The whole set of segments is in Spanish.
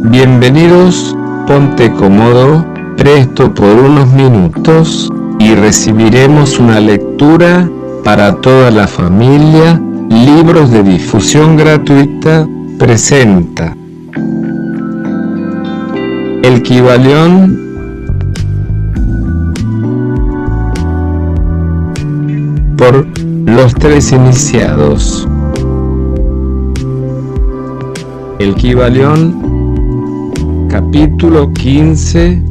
Bienvenidos, ponte cómodo, presto por unos minutos y recibiremos una lectura para toda la familia. Libros de difusión gratuita presenta El Kybalión por los tres iniciados. El Kybalión, capítulo 15,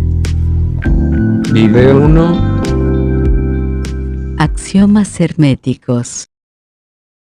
video 1. Axiomas herméticos.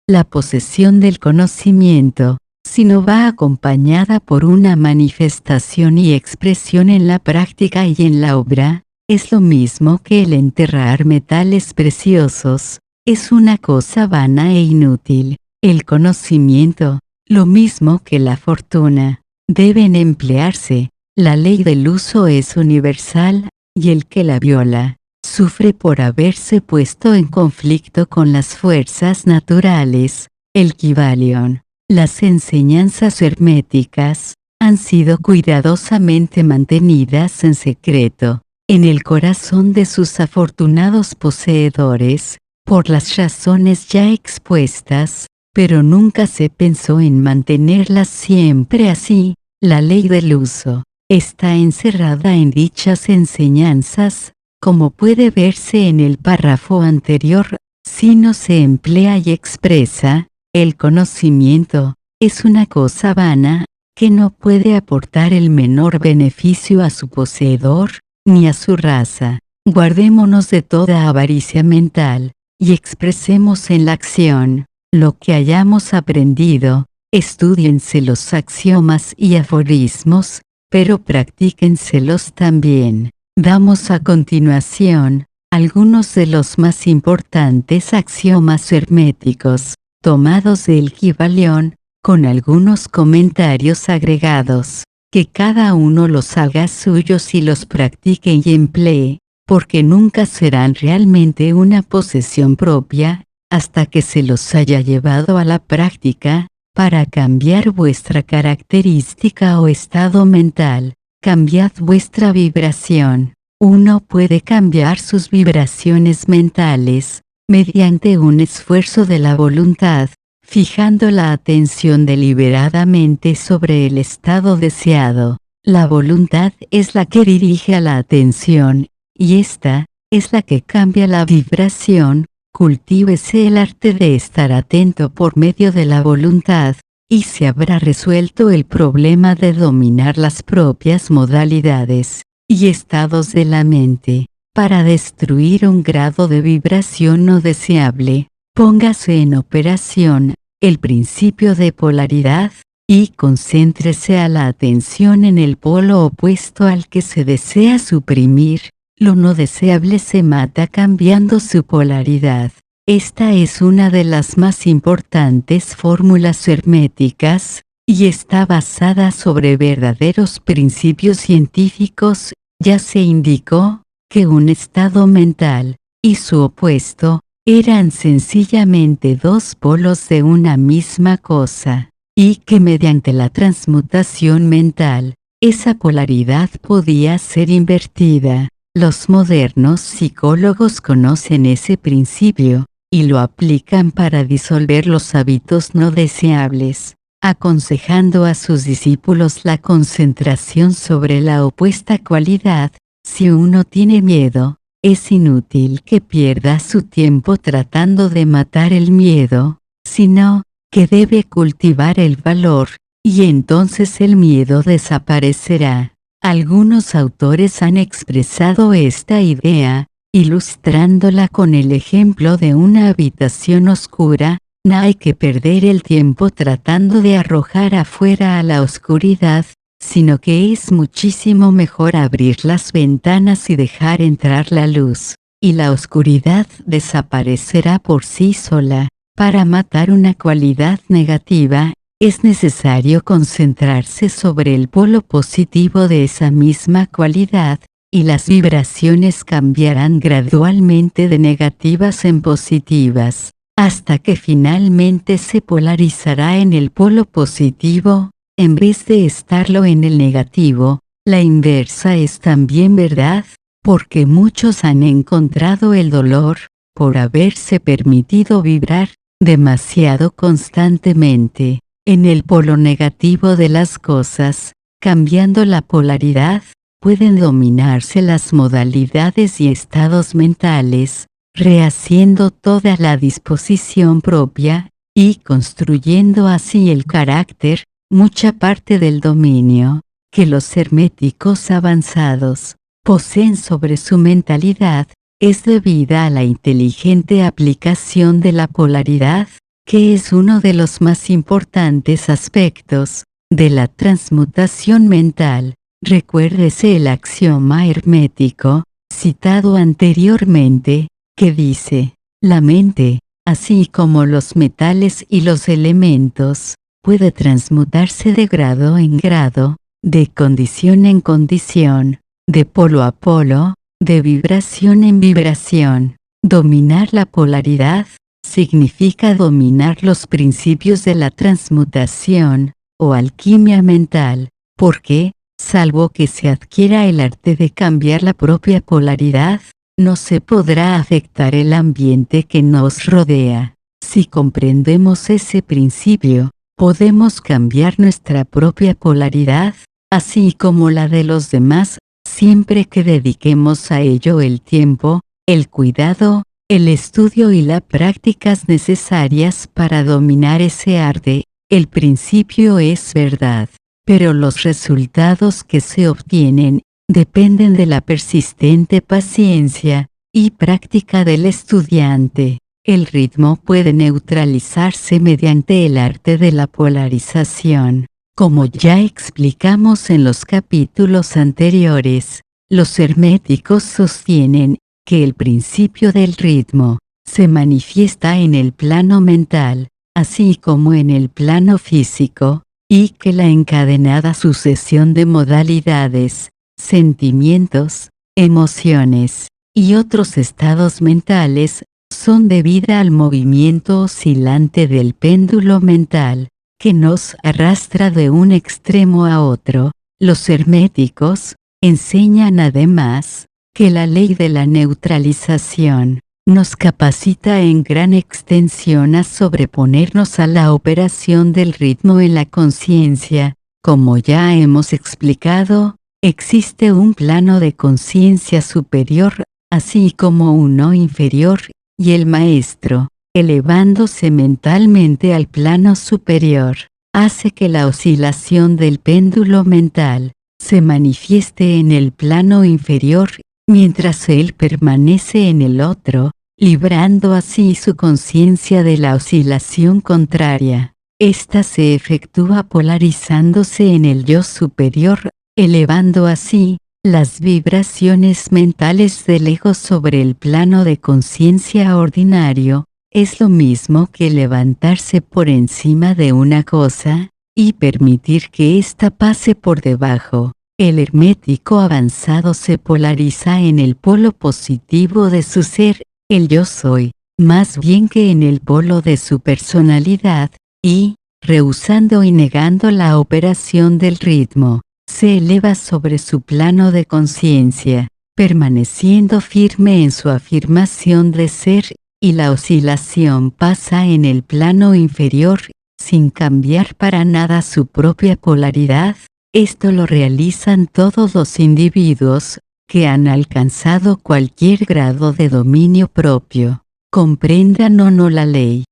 La posesión del conocimiento, si no va acompañada por una manifestación y expresión en la práctica y en la obra, es lo mismo que el enterrar metales preciosos, es una cosa vana e inútil. El conocimiento, lo mismo que la fortuna, deben emplearse. La ley del uso es universal, y el que la viola, sufre por haberse puesto en conflicto con las fuerzas naturales. El Kybalión. Las enseñanzas herméticas han sido cuidadosamente mantenidas en secreto en el corazón de sus afortunados poseedores, por las razones ya expuestas, pero nunca se pensó en mantenerlas siempre así. La ley del uso está encerrada en dichas enseñanzas, como puede verse en el párrafo anterior. Si no se emplea y expresa, el conocimiento es una cosa vana, que no puede aportar el menor beneficio a su poseedor, ni a su raza. Guardémonos de toda avaricia mental, y expresemos en la acción lo que hayamos aprendido. Estúdiense los axiomas y aforismos, pero practíquenselos también. Damos a continuación algunos de los más importantes axiomas herméticos, tomados del Kybalión, con algunos comentarios agregados. Que cada uno los haga suyos y los practique y emplee, porque nunca serán realmente una posesión propia, hasta que se los haya llevado a la práctica, para cambiar vuestra característica o estado mental. Cambiad vuestra vibración. Uno puede cambiar sus vibraciones mentales, mediante un esfuerzo de la voluntad, fijando la atención deliberadamente sobre el estado deseado. La voluntad es la que dirige a la atención, y esta es la que cambia la vibración. Cultívese el arte de estar atento por medio de la voluntad, y se habrá resuelto el problema de dominar las propias modalidades y estados de la mente. Para destruir un grado de vibración no deseable, póngase en operación el principio de polaridad, y concéntrese a la atención en el polo opuesto al que se desea suprimir. Lo no deseable se mata cambiando su polaridad. Esta es una de las más importantes fórmulas herméticas, y está basada sobre verdaderos principios científicos. Ya se indicó que un estado mental y su opuesto eran sencillamente dos polos de una misma cosa, y que mediante la transmutación mental, esa polaridad podía ser invertida. Los modernos psicólogos conocen ese principio, y lo aplican para disolver los hábitos no deseables, aconsejando a sus discípulos la concentración sobre la opuesta cualidad. Si uno tiene miedo, es inútil que pierda su tiempo tratando de matar el miedo, sino que debe cultivar el valor, y entonces el miedo desaparecerá. Algunos autores han expresado esta idea, ilustrándola con el ejemplo de una habitación oscura. No hay que perder el tiempo tratando de arrojar afuera a la oscuridad, sino que es muchísimo mejor abrir las ventanas y dejar entrar la luz, y la oscuridad desaparecerá por sí sola. Para matar una cualidad negativa, es necesario concentrarse sobre el polo positivo de esa misma cualidad, y las vibraciones cambiarán gradualmente de negativas en positivas, hasta que finalmente se polarizará en el polo positivo. en vez de estarlo en el negativo. La inversa es también verdad, porque muchos han encontrado el dolor, por haberse permitido vibrar demasiado constantemente en el polo negativo de las cosas. Cambiando la polaridad, pueden dominarse las modalidades y estados mentales, rehaciendo toda la disposición propia, y construyendo así el carácter, mucha parte del dominio que los herméticos avanzados poseen sobre su mentalidad, es debida a la inteligente aplicación de la polaridad, que es uno de los más importantes aspectos de la transmutación mental. Recuérdese el axioma hermético, citado anteriormente, que dice, la mente, así como los metales y los elementos, puede transmutarse de grado en grado, de condición en condición, de polo a polo, de vibración en vibración. Dominar la polaridad significa dominar los principios de la transmutación, o alquimia mental, porque, salvo que se adquiera el arte de cambiar la propia polaridad, no se podrá afectar el ambiente que nos rodea. Si comprendemos ese principio, podemos cambiar nuestra propia polaridad, así como la de los demás, siempre que dediquemos a ello el tiempo, el cuidado, el estudio y las prácticas necesarias para dominar ese arte. El principio es verdad, pero los resultados que se obtienen dependen de la persistente paciencia y práctica del estudiante. El ritmo puede neutralizarse mediante el arte de la polarización. Como ya explicamos en los capítulos anteriores, los herméticos sostienen que el principio del ritmo se manifiesta en el plano mental, así como en el plano físico, y que la encadenada sucesión de modalidades, sentimientos, emociones y otros estados mentales son debida al movimiento oscilante del péndulo mental, que nos arrastra de un extremo a otro. Los herméticos enseñan además que la ley de la neutralización nos capacita en gran extensión a sobreponernos a la operación del ritmo en la conciencia. Como ya hemos explicado, existe un plano de conciencia superior, así como uno inferior, y el maestro, elevándose mentalmente al plano superior, hace que la oscilación del péndulo mental se manifieste en el plano inferior, mientras él permanece en el otro, librando así su conciencia de la oscilación contraria. Esta se efectúa polarizándose en el yo superior, elevando así las vibraciones mentales del ego sobre el plano de conciencia ordinario. Es lo mismo que levantarse por encima de una cosa y permitir que ésta pase por debajo. El hermético avanzado se polariza en el polo positivo de su ser, el yo soy, más bien que en el polo de su personalidad, y, rehusando y negando la operación del ritmo, se eleva sobre su plano de conciencia, permaneciendo firme en su afirmación de ser, y la oscilación pasa en el plano inferior, sin cambiar para nada su propia polaridad. Esto lo realizan todos los individuos que han alcanzado cualquier grado de dominio propio. Comprendan o no la ley.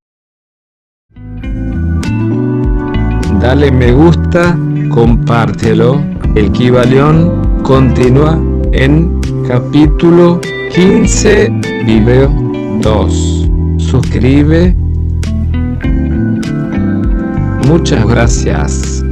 Dale me gusta, compártelo. El Kybalión continúa en capítulo 15, video 2. Suscribe. Muchas gracias.